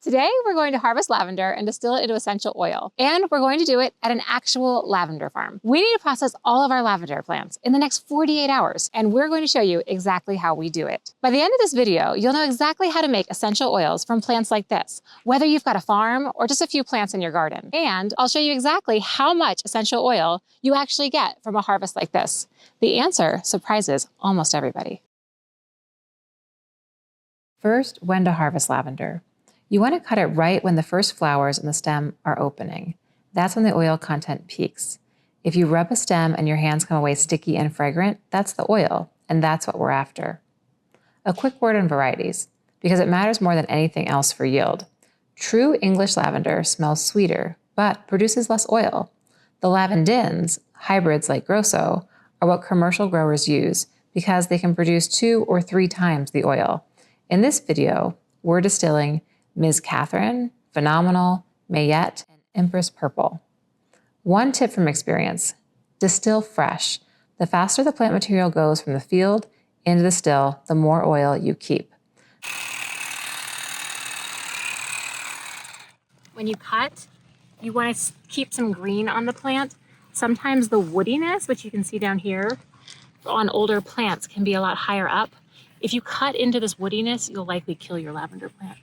Today, we're going to harvest lavender and distill it into essential oil. And we're going to do it at an actual lavender farm. We need to process all of our lavender plants in the next 48 hours, and we're going to show you exactly how we do it. By the end of this video, you'll know exactly how to make essential oils from plants like this, whether you've got a farm or just a few plants in your garden. And I'll show you exactly how much essential oil you actually get from a harvest like this. The answer surprises almost everybody. First, when to harvest lavender. You want to cut it right when the first flowers in the stem are opening. That's when the oil content peaks. If you rub a stem and your hands come away sticky and fragrant, that's the oil, and that's what we're after. A quick word on varieties, because it matters more than anything else for yield. True English lavender smells sweeter, but produces less oil. The lavandins, hybrids like Grosso, are what commercial growers use because they can produce 2 or 3 times the oil. In this video, we're distilling Ms. Katherine, Phenomenal, Mayette, and Empress Purple. One tip from experience, distill fresh. The faster the plant material goes from the field into the still, the more oil you keep. When you cut, you want to keep some green on the plant. Sometimes the woodiness, which you can see down here on older plants, can be a lot higher up. If you cut into this woodiness, you'll likely kill your lavender plant.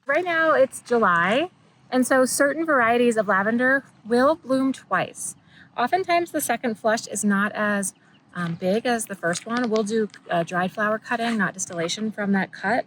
Right now it's July, and so certain varieties of lavender will bloom twice. Oftentimes the second flush is not as big as the first one. We'll do dried flower cutting, not distillation from that cut,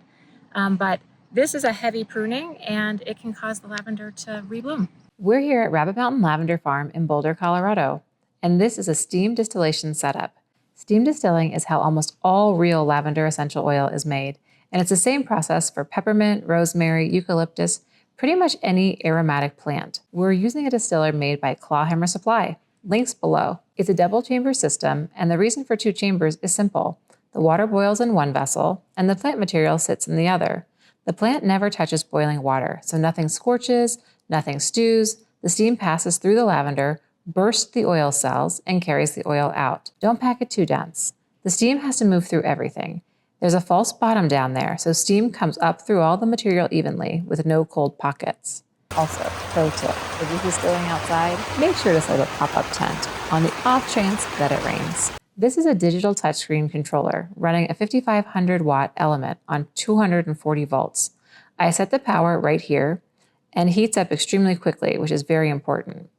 but this is a heavy pruning and it can cause the lavender to rebloom. We're here at Rabbit Mountain Lavender Farm in Boulder, Colorado, and this is a steam distillation setup. Steam distilling is how almost all real lavender essential oil is made, and it's the same process for peppermint, rosemary, eucalyptus, pretty much any aromatic plant. We're using a distiller made by Clawhammer Supply. Links below. It's a double chamber system, and the reason for 2 chambers is simple. The water boils in one vessel, and the plant material sits in the other. The plant never touches boiling water, so nothing scorches, nothing stews. The steam passes through the lavender, bursts the oil cells, and carries the oil out. Don't pack it too dense. The steam has to move through everything. There's a false bottom down there, so steam comes up through all the material evenly with no cold pockets. Also, pro tip, if you're distilling outside, make sure to set up a pop-up tent on the off chance that it rains. This is a digital touchscreen controller running a 5500 watt element on 240 volts. I set the power right here and heats up extremely quickly, which is very important.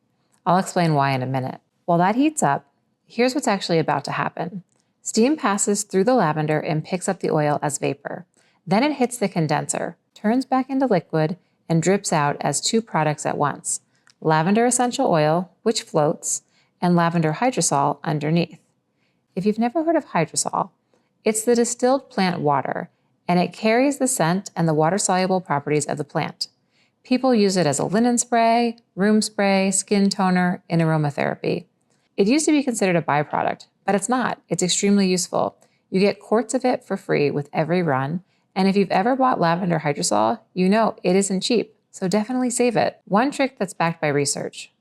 I'll explain why in a minute. While that heats up, here's what's actually about to happen. Steam passes through the lavender and picks up the oil as vapor. Then it hits the condenser, turns back into liquid, and drips out as 2 products at once. Lavender essential oil, which floats, and lavender hydrosol underneath. If you've never heard of hydrosol, it's the distilled plant water, and it carries the scent and the water-soluble properties of the plant. People use it as a linen spray, room spray, skin toner, and aromatherapy. It used to be considered a byproduct, but it's not. It's extremely useful. You get quarts of it for free with every run, and if you've ever bought lavender hydrosol, you know it isn't cheap, so definitely save it. One trick that's backed by research.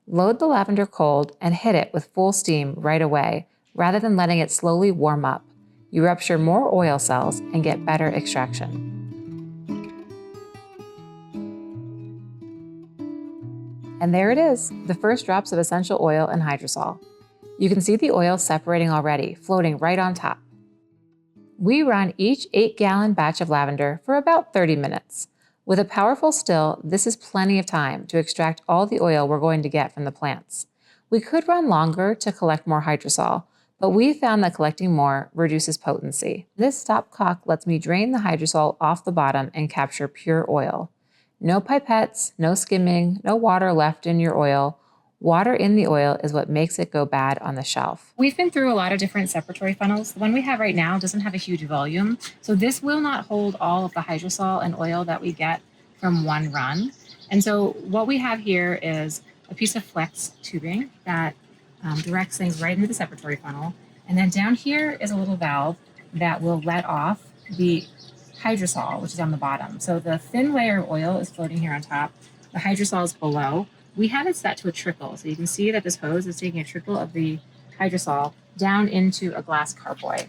Load the lavender cold and hit it with full steam right away, rather than letting it slowly warm up. You rupture more oil cells and get better extraction. And there it is, the first drops of essential oil and hydrosol. You can see the oil separating already, floating right on top. We run each 8-gallon batch of lavender for about 30 minutes. With a powerful still, this is plenty of time to extract all the oil we're going to get from the plants. We could run longer to collect more hydrosol, but we found that collecting more reduces potency. This stopcock lets me drain the hydrosol off the bottom and capture pure oil. No pipettes, no skimming, no water left in your oil. Water in the oil is what makes it go bad on the shelf. We've been through a lot of different separatory funnels. The one we have right now doesn't have a huge volume, so this will not hold all of the hydrosol and oil that we get from one run. And so what we have here is a piece of flex tubing that directs things right into the separatory funnel. And then down here is a little valve that will let off the hydrosol, which is on the bottom. So the thin layer of oil is floating here on top. The hydrosol is below. We have it set to a trickle. So you can see that this hose is taking a trickle of the hydrosol down into a glass carboy.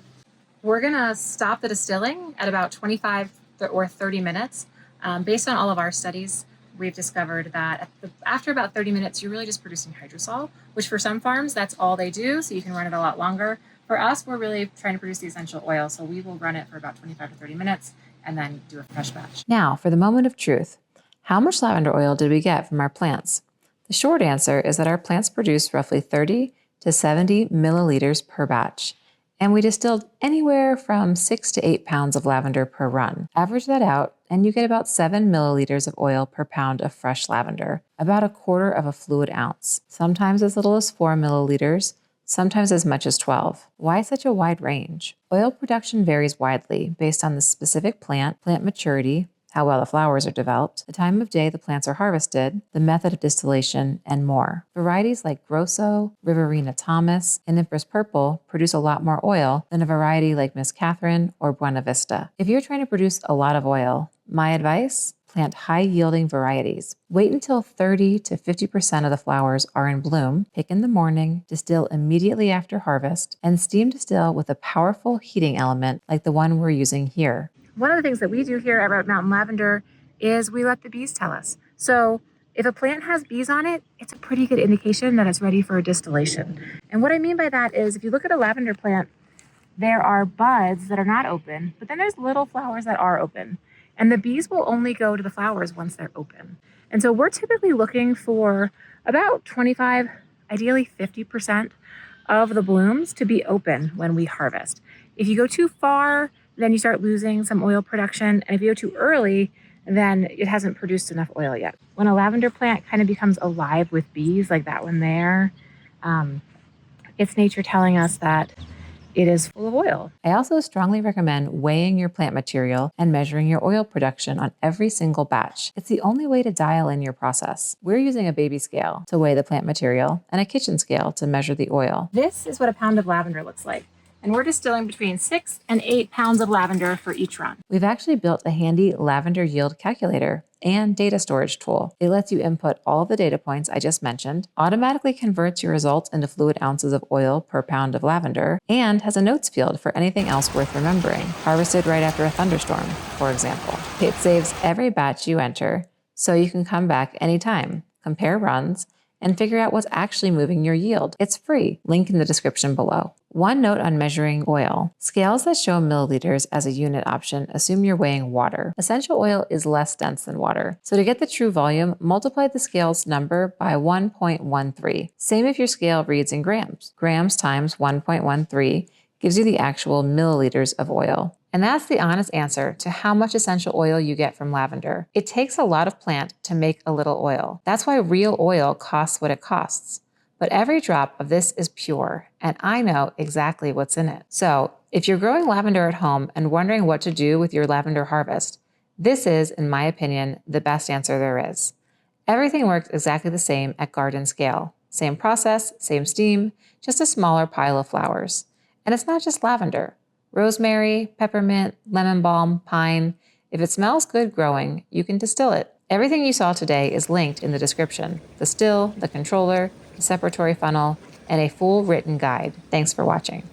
We're gonna stop the distilling at about 25 or 30 minutes. Based on all of our studies, we've discovered that after about 30 minutes, you're really just producing hydrosol, which for some farms, that's all they do, so you can run it a lot longer. For us, we're really trying to produce the essential oil, so we will run it for about 25 to 30 minutes and then do a fresh batch. Now, for the moment of truth, how much lavender oil did we get from our plants? The short answer is that our plants produced roughly 30 to 70 milliliters per batch, and we distilled anywhere from 6 to 8 pounds of lavender per run. Average that out, and you get about 7 milliliters of oil per pound of fresh lavender, about a quarter of a fluid ounce, sometimes as little as 4 milliliters, sometimes as much as 12. Why such a wide range? Oil production varies widely based on the specific plant maturity, how well the flowers are developed, the time of day the plants are harvested, the method of distillation, and more. Varieties like Grosso, Riverina Thomas, and Empress Purple produce a lot more oil than a variety like Miss Katherine or Buena Vista. If you're trying to produce a lot of oil, my advice: plant high-yielding varieties. Wait until 30 to 50% of the flowers are in bloom, pick in the morning, distill immediately after harvest, and steam distill with a powerful heating element like the one we're using here. One of the things that we do here at Rabbit Mountain Lavender is we let the bees tell us. So if a plant has bees on it, it's a pretty good indication that it's ready for a distillation. And what I mean by that is if you look at a lavender plant, there are buds that are not open, but then there's little flowers that are open. And the bees will only go to the flowers once they're open. And so we're typically looking for about 25, ideally 50% of the blooms to be open when we harvest. If you go too far, then you start losing some oil production. And if you go too early, then it hasn't produced enough oil yet. When a lavender plant kind of becomes alive with bees, like that one there, it's nature telling us that it is full of oil. I also strongly recommend weighing your plant material and measuring your oil production on every single batch. It's the only way to dial in your process. We're using a baby scale to weigh the plant material and a kitchen scale to measure the oil. This is what a pound of lavender looks like. And we're distilling between 6 and 8 pounds of lavender for each run. We've actually built a handy lavender yield calculator and data storage tool. It lets you input all of the data points I just mentioned, automatically converts your results into fluid ounces of oil per pound of lavender, and has a notes field for anything else worth remembering, harvested right after a thunderstorm, for example. It saves every batch you enter, so you can come back anytime, compare runs, and figure out what's actually moving your yield. It's free. Link in the description below. One note on measuring oil. Scales that show milliliters as a unit option assume you're weighing water. Essential oil is less dense than water. So to get the true volume, multiply the scale's number by 1.13. Same if your scale reads in grams. Grams times 1.13 gives you the actual milliliters of oil. And that's the honest answer to how much essential oil you get from lavender. It takes a lot of plant to make a little oil. That's why real oil costs what it costs. But every drop of this is pure, and I know exactly what's in it. So if you're growing lavender at home and wondering what to do with your lavender harvest, this is, in my opinion, the best answer there is. Everything works exactly the same at garden scale. Same process, same steam, just a smaller pile of flowers. And it's not just lavender. Rosemary, peppermint, lemon balm, pine. If it smells good growing, you can distill it. Everything you saw today is linked in the description. The still, the controller, the separatory funnel, and a full written guide. Thanks for watching.